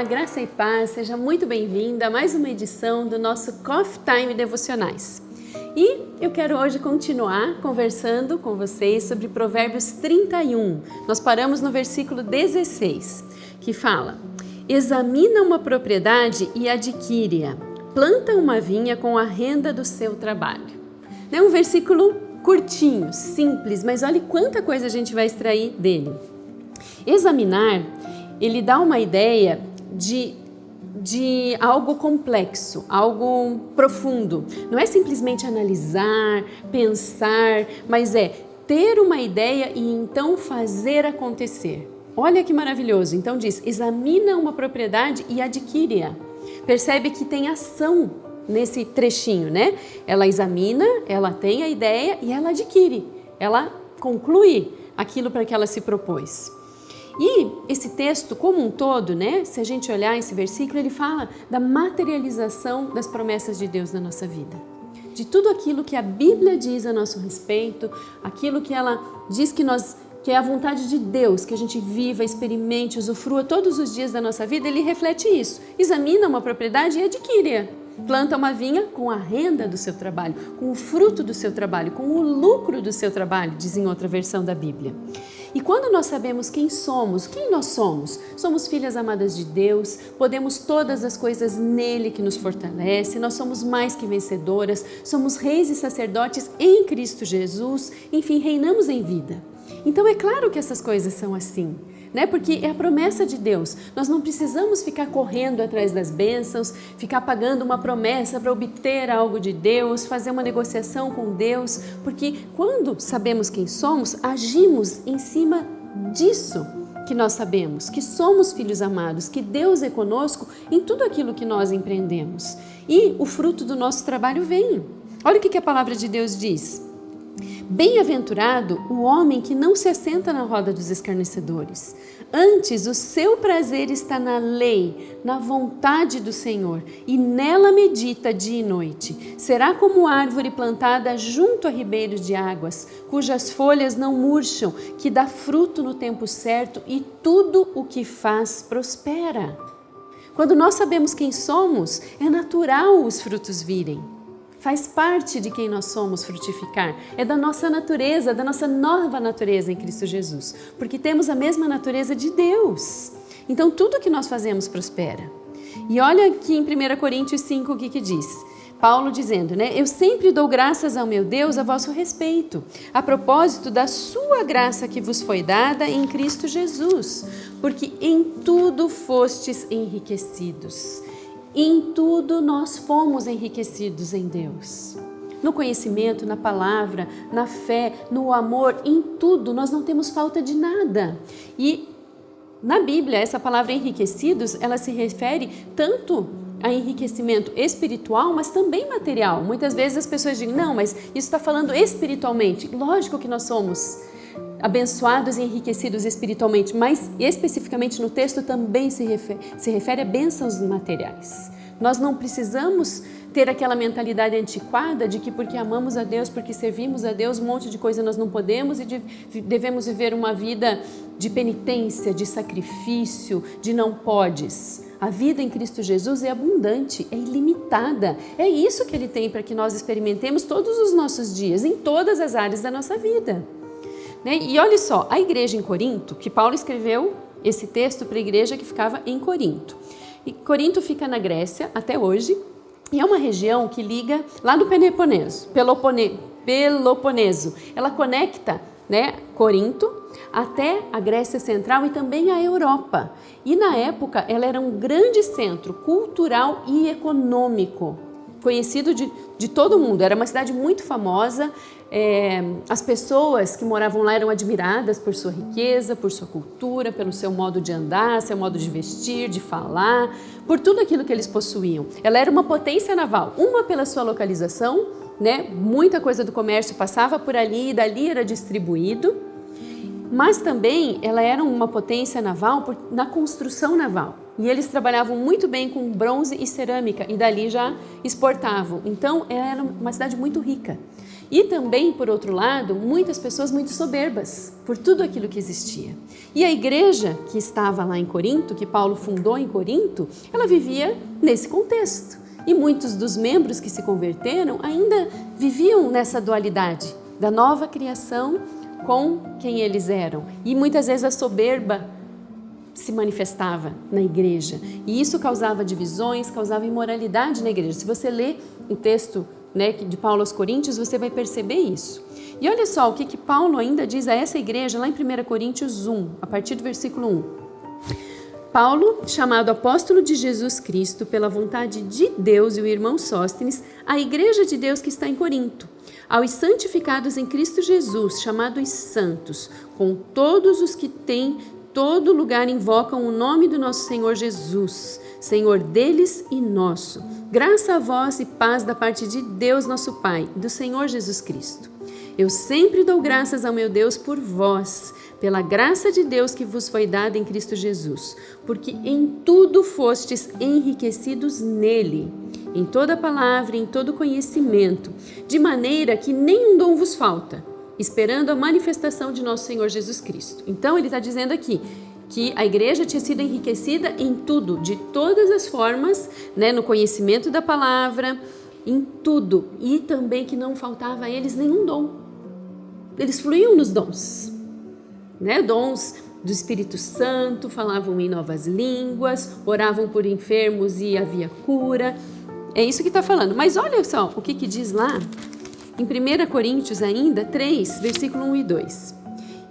graça e paz, seja muito bem-vinda a mais uma edição do nosso Coffee Time Devocionais. E eu quero hoje continuar conversando com vocês sobre Provérbios 31. Nós paramos no versículo 16, que fala: examina uma propriedade e adquire-a, planta uma vinha com a renda do seu trabalho. É um versículo curtinho, simples, mas olha quanta coisa a gente vai extrair dele. Examinar, ele dá uma ideia de algo complexo, algo profundo. Não é simplesmente analisar, pensar, mas é ter uma ideia e então fazer acontecer. Olha que maravilhoso. Então diz, examina uma propriedade e adquire-a. Percebe que tem ação nesse trechinho, né? Ela examina, ela tem a ideia e ela adquire. Ela conclui aquilo para que ela se propôs. E esse texto como um todo, né, se a gente olhar esse versículo, ele fala da materialização das promessas de Deus na nossa vida. De tudo aquilo que a Bíblia diz a nosso respeito, aquilo que ela diz que é a vontade de Deus, que a gente viva, experimente, usufrua todos os dias da nossa vida, ele reflete isso. Examina uma propriedade e adquire-a. Planta uma vinha com a renda do seu trabalho, com o fruto do seu trabalho, com o lucro do seu trabalho, diz em outra versão da Bíblia. E quando nós sabemos quem nós somos? Somos filhas amadas de Deus, podemos todas as coisas nele que nos fortalece, nós somos mais que vencedoras, somos reis e sacerdotes em Cristo Jesus, enfim, reinamos em vida. Então é claro que essas coisas são assim, né? Porque é a promessa de Deus. Nós não precisamos ficar correndo atrás das bênçãos, ficar pagando uma promessa para obter algo de Deus, fazer uma negociação com Deus, porque quando sabemos quem somos, agimos em cima disso que nós sabemos, que somos filhos amados, que Deus é conosco em tudo aquilo que nós empreendemos. E o fruto do nosso trabalho vem. Olha o que a palavra de Deus diz. Bem-aventurado o homem que não se assenta na roda dos escarnecedores. Antes, o seu prazer está na lei, na vontade do Senhor, e nela medita dia e noite. Será como árvore plantada junto a ribeiros de águas, cujas folhas não murcham, que dá fruto no tempo certo e tudo o que faz prospera. Quando nós sabemos quem somos, é natural os frutos virem. Faz parte de quem nós somos frutificar, é da nossa natureza, da nossa nova natureza em Cristo Jesus, porque temos a mesma natureza de Deus. Então tudo que nós fazemos prospera. E olha aqui em 1 Coríntios 5 o que diz. Paulo dizendo, né? Eu sempre dou graças ao meu Deus a vosso respeito, a propósito da sua graça que vos foi dada em Cristo Jesus, porque em tudo fostes enriquecidos. Em tudo nós fomos enriquecidos em Deus. No conhecimento, na palavra, na fé, no amor, em tudo nós não temos falta de nada. E na Bíblia, essa palavra enriquecidos, ela se refere tanto a enriquecimento espiritual, mas também material. Muitas vezes as pessoas dizem, não, mas isso está falando espiritualmente. Lógico que nós somos abençoados e enriquecidos espiritualmente, mas especificamente no texto também se refere a bênçãos materiais. Nós não precisamos ter aquela mentalidade antiquada de que porque amamos a Deus, porque servimos a Deus, um monte de coisa nós não podemos e devemos viver uma vida de penitência, de sacrifício, de não podes. A vida em Cristo Jesus é abundante, é ilimitada. É isso que Ele tem para que nós experimentemos todos os nossos dias, em todas as áreas da nossa vida. E olha só, a igreja em Corinto, que Paulo escreveu esse texto para a igreja que ficava em Corinto. E Corinto fica na Grécia até hoje e é uma região que liga lá do Peloponeso. Ela conecta, né, Corinto até a Grécia Central e também a Europa. E na época ela era um grande centro cultural e econômico, conhecido de todo mundo. Era uma cidade muito famosa. As pessoas que moravam lá eram admiradas por sua riqueza, por sua cultura, pelo seu modo de andar, seu modo de vestir, de falar, por tudo aquilo que eles possuíam. Ela era uma potência naval, uma pela sua localização, né? Muita coisa do comércio passava por ali e dali era distribuído, mas também ela era uma potência naval na construção naval. E eles trabalhavam muito bem com bronze e cerâmica e dali já exportavam. Então, ela era uma cidade muito rica. E também, por outro lado, muitas pessoas muito soberbas por tudo aquilo que existia. E a igreja que estava lá em Corinto, que Paulo fundou em Corinto, ela vivia nesse contexto. E muitos dos membros que se converteram ainda viviam nessa dualidade da nova criação com quem eles eram. E muitas vezes a soberba se manifestava na igreja. E isso causava divisões, causava imoralidade na igreja. Se você ler o texto de Paulo aos Coríntios, você vai perceber isso. E olha só o que Paulo ainda diz a essa igreja lá em 1 Coríntios 1, a partir do versículo 1. Paulo, chamado apóstolo de Jesus Cristo pela vontade de Deus, e o irmão Sóstenes, a igreja de Deus que está em Corinto, aos santificados em Cristo Jesus, chamados santos, com todos os que têm todo lugar invocam o nome do nosso Senhor Jesus, Senhor deles e nosso. Graça a vós e paz da parte de Deus nosso Pai e do Senhor Jesus Cristo. Eu sempre dou graças ao meu Deus por vós, pela graça de Deus que vos foi dada em Cristo Jesus, porque em tudo fostes enriquecidos nele, em toda palavra e em todo conhecimento, de maneira que nenhum dom vos falta, esperando a manifestação de nosso Senhor Jesus Cristo. Então ele está dizendo aqui que a igreja tinha sido enriquecida em tudo, de todas as formas, no conhecimento da palavra, em tudo, e também que não faltava a eles nenhum dom. Eles fluíam nos dons, dons do Espírito Santo, falavam em novas línguas, oravam por enfermos e havia cura. É isso que está falando. Mas olha só o que diz lá em 1 Coríntios ainda 3, versículo 1 e 2.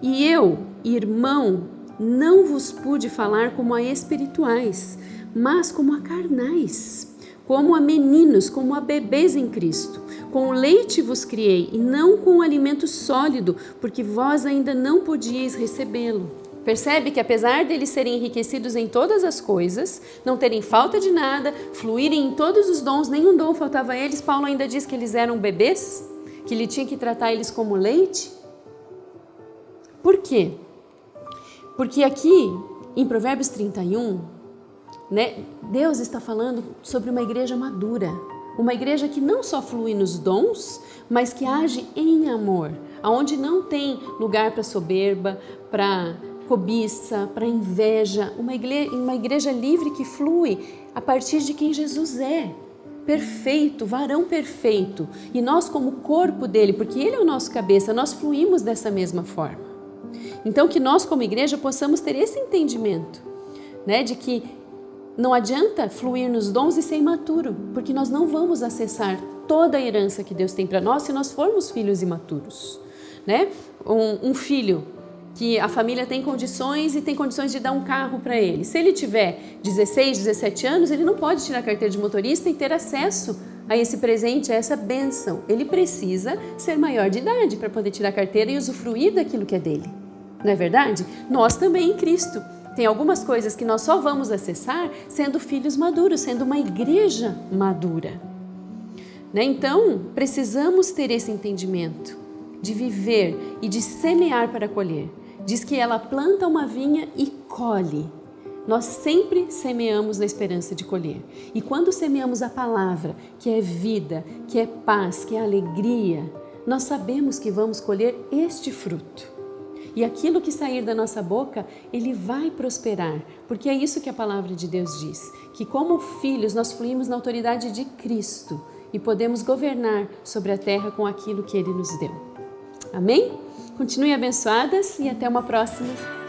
E eu, irmão, não vos pude falar como a espirituais, mas como a carnais, como a meninos, como a bebês em Cristo. Com leite vos criei, e não com alimento sólido, porque vós ainda não podíeis recebê-lo. Percebe que apesar deles serem enriquecidos em todas as coisas, não terem falta de nada, fluírem em todos os dons, nenhum dom faltava a eles, Paulo ainda diz que eles eram bebês, que ele tinha que tratar eles como leite? Por quê? Porque aqui, em Provérbios 31, Deus está falando sobre uma igreja madura, uma igreja que não só flui nos dons, mas que age em amor, aonde não tem lugar para soberba, para cobiça, para inveja, uma igreja livre que flui a partir de quem Jesus é, perfeito, varão perfeito, e nós como corpo dele, porque ele é o nosso cabeça, nós fluímos dessa mesma forma. Então que nós como igreja possamos ter esse entendimento, de que não adianta fluir nos dons e ser imaturo, porque nós não vamos acessar toda a herança que Deus tem para nós se nós formos filhos imaturos. Um filho que a família tem condições e tem condições de dar um carro para ele. Se ele tiver 16, 17 anos, ele não pode tirar a carteira de motorista e ter acesso a esse presente, a essa bênção. Ele precisa ser maior de idade para poder tirar a carteira e usufruir daquilo que é dele. Não é verdade? Nós também em Cristo. Tem algumas coisas que nós só vamos acessar sendo filhos maduros, sendo uma igreja madura. Então, precisamos ter esse entendimento de viver e de semear para colher. Diz que ela planta uma vinha e colhe. Nós sempre semeamos na esperança de colher. E quando semeamos a palavra, que é vida, que é paz, que é alegria, nós sabemos que vamos colher este fruto. E aquilo que sair da nossa boca, ele vai prosperar, porque é isso que a palavra de Deus diz, que como filhos nós fluímos na autoridade de Cristo e podemos governar sobre a terra com aquilo que ele nos deu. Amém? Continue abençoadas e até uma próxima.